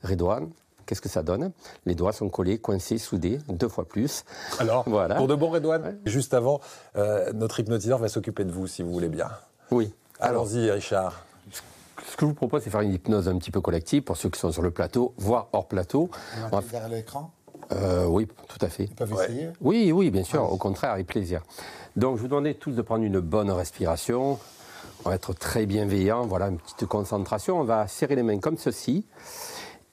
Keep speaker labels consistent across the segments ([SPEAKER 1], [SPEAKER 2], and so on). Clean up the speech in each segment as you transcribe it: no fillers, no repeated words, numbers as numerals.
[SPEAKER 1] Redouane, qu'est-ce que ça donne? Les doigts sont collés, coincés, soudés, 2 fois plus.
[SPEAKER 2] Alors,
[SPEAKER 1] voilà.
[SPEAKER 2] Pour de bon, Redouane, juste avant, notre hypnotiseur va s'occuper de vous, si vous voulez bien.
[SPEAKER 1] Oui.
[SPEAKER 2] Allons-y, Richard.
[SPEAKER 1] Ce que je vous propose, c'est faire une hypnose un petit peu collective pour ceux qui sont sur le plateau, voire hors plateau.
[SPEAKER 3] On va vers l'écran.
[SPEAKER 1] Oui, tout à fait.
[SPEAKER 3] Ils peuvent essayer.
[SPEAKER 1] Oui, bien sûr, au contraire, avec plaisir. Donc, je vous demandais tous de prendre une bonne respiration. On va être très bienveillant, voilà, une petite concentration. On va serrer les mains comme ceci.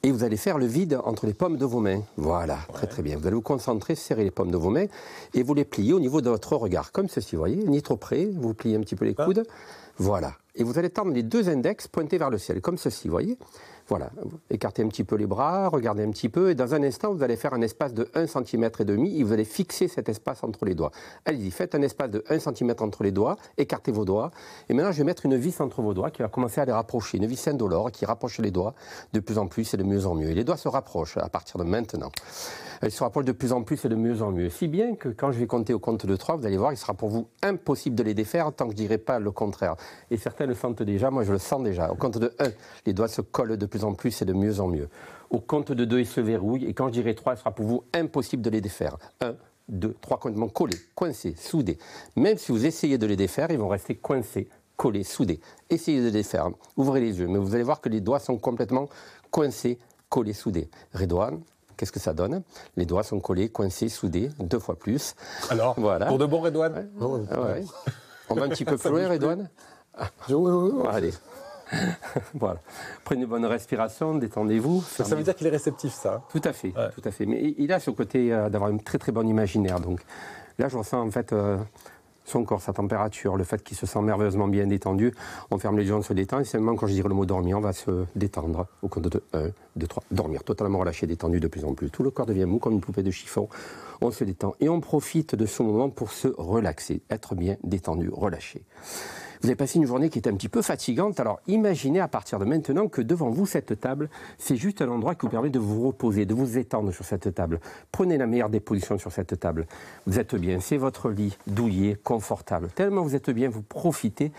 [SPEAKER 1] Et vous allez faire le vide entre les paumes de vos mains. Voilà, très bien. Vous allez vous concentrer, serrer les paumes de vos mains et vous les plier au niveau de votre regard, comme ceci, vous voyez, ni trop près. Vous pliez un petit peu les coudes. Voilà. Et vous allez tendre les 2 index pointés vers le ciel, comme ceci, vous voyez. Voilà. Écartez un petit peu les bras, regardez un petit peu. Et dans un instant, vous allez faire un espace de 1,5 cm et vous allez fixer cet espace entre les doigts. Allez-y, faites un espace de 1 cm entre les doigts, écartez vos doigts. Et maintenant, je vais mettre une vis entre vos doigts qui va commencer à les rapprocher. Une vis indolore qui rapproche les doigts de plus en plus et de mieux en mieux. Et les doigts se rapprochent à partir de maintenant. Ils se rapprochent de plus en plus et de mieux en mieux. Si bien que quand je vais compter au compte de 3, vous allez voir, il sera pour vous impossible de les défaire tant que je ne dirai pas le contraire. Et certains le sentent déjà, moi je le sens déjà. Au compte de 1, les doigts se collent de plus en plus et de mieux en mieux. Au compte de 2, ils se verrouillent. Et quand je dirai 3, il sera pour vous impossible de les défaire. 1, 2, 3, complètement collés, coincés, soudés. Même si vous essayez de les défaire, ils vont rester coincés, collés, soudés. Essayez de les défaire. Ouvrez les yeux. Mais vous allez voir que les doigts sont complètement coincés, collés, soudés. Redouane. Qu'est-ce que ça donne? Les doigts sont collés, coincés, soudés, 2 fois plus.
[SPEAKER 2] Alors, voilà. Pour de bon, Redouane?
[SPEAKER 1] On va un petit peu plus loin, Redouane?
[SPEAKER 3] Oui.
[SPEAKER 1] Allez. Voilà. Prenez une bonne respiration, détendez-vous.
[SPEAKER 2] Ça veut dire qu'il est réceptif, ça.
[SPEAKER 1] Tout à fait, tout à fait. Mais il a ce côté d'avoir une très très bonne imaginaire. Donc là, je ressens en fait son corps, sa température, le fait qu'il se sent merveilleusement bien détendu. On ferme les yeux, on se détend. Et seulement quand je dirai le mot dormir, on va se détendre. Au compte de 1, 2, 3. Dormir, totalement relâché, détendu de plus en plus. Tout le corps devient mou comme une poupée de chiffon. On se détend et on profite de ce moment pour se relaxer, être bien détendu, relâché. Vous avez passé une journée qui était un petit peu fatigante, alors imaginez à partir de maintenant que devant vous, cette table, c'est juste un endroit qui vous permet de vous reposer, de vous étendre sur cette table. Prenez la meilleure des positions sur cette table. Vous êtes bien, c'est votre lit, douillet, confortable. Tellement vous êtes bien, vous profitez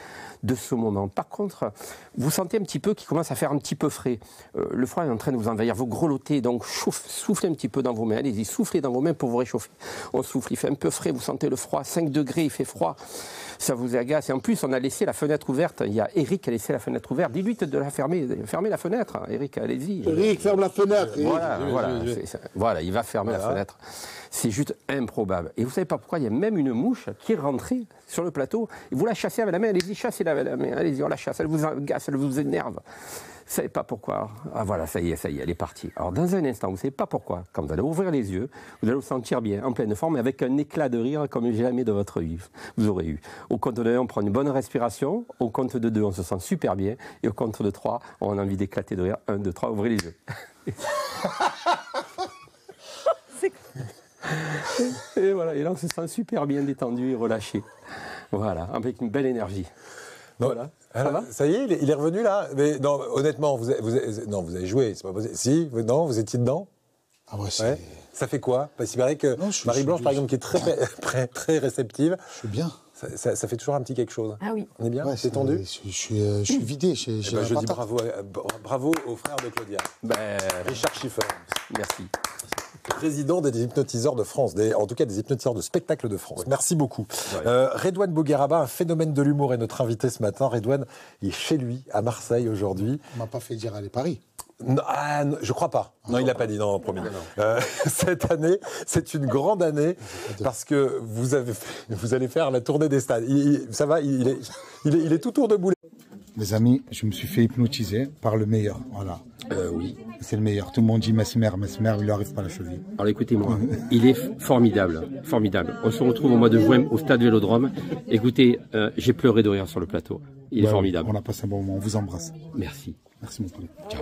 [SPEAKER 1] de ce moment. Par contre, vous sentez un petit peu qu'il commence à faire un petit peu frais. Le froid est en train de vous envahir, vous grelottez, donc soufflez un petit peu dans vos mains. Allez-y, soufflez dans vos mains pour vous réchauffer. On souffle, il fait un peu frais, vous sentez le froid, 5 degrés, il fait froid. Ça vous agace. Et en plus, on a laissé la fenêtre ouverte. Il y a Eric qui a laissé la fenêtre ouverte. Dis-lui de la fermer. Fermez la fenêtre, Eric, allez-y.
[SPEAKER 3] Eric, ferme la fenêtre.
[SPEAKER 1] Voilà, il va fermer la fenêtre. C'est juste improbable. Et vous savez pas pourquoi, il y a même une mouche qui est rentrée sur le plateau. Et vous la chassez avec la main, allez-y, chassez-la avec la main. Allez-y, on la chasse. Elle vous agace, elle vous énerve. Vous savez pas pourquoi. Ah voilà, ça y est, elle est partie. Alors dans un instant, vous savez pas pourquoi. Quand vous allez ouvrir les yeux, vous allez vous sentir bien, en pleine forme, avec un éclat de rire comme jamais de votre vie vous aurez eu. Au compte de 1, on prend une bonne respiration. Au compte de 2, on se sent super bien. Et au compte de 3, on a envie d'éclater de rire. 1, 2, 3, ouvrez les yeux. Et voilà, et là on se sent super bien détendu et relâché. Voilà, avec une belle énergie.
[SPEAKER 2] Non,
[SPEAKER 1] voilà.
[SPEAKER 2] Alors, ça y est, il est revenu là. Mais non, honnêtement, vous avez joué, c'est pas possible. Si, non, vous étiez dedans.
[SPEAKER 3] Ah ouais.
[SPEAKER 2] Ça fait quoi? Parce qu'il paraît que Marie-Blanche, par exemple, qui est très réceptive.
[SPEAKER 3] Je suis bien.
[SPEAKER 2] Ça fait toujours un petit quelque chose.
[SPEAKER 4] Ah oui.
[SPEAKER 2] On est bien?
[SPEAKER 3] Ouais,
[SPEAKER 2] c'est tendu?
[SPEAKER 3] Je suis vidé. Je
[SPEAKER 2] dis bravo au frère de Claudia. Richard Schiffer.
[SPEAKER 1] Merci.
[SPEAKER 2] Président des hypnotiseurs de France, en tout cas des hypnotiseurs de spectacle de France. Merci beaucoup. Redouane Bougueraba, un phénomène de l'humour, est notre invité ce matin. Redouane, il est chez lui, à Marseille aujourd'hui.
[SPEAKER 3] On m'a pas fait dire aller Paris.
[SPEAKER 2] Non, je crois pas. Non, il l'a pas dit, non, promis. Cette année, c'est une grande année parce que vous allez faire la tournée des stades. Ça va, il est tout tour de boulet.
[SPEAKER 3] Les amis, je me suis fait hypnotiser par le meilleur, voilà.
[SPEAKER 1] Oui.
[SPEAKER 3] C'est le meilleur. Tout le monde dit Mesmer, il lui arrive pas la cheville.
[SPEAKER 1] Alors écoutez-moi, il est formidable, formidable. On se retrouve au mois de juin au stade Vélodrome. Écoutez, j'ai pleuré de rire sur le plateau. Il est formidable.
[SPEAKER 3] On a passé un bon moment, on vous embrasse.
[SPEAKER 1] Merci.
[SPEAKER 3] Merci mon poulet.
[SPEAKER 1] Ciao.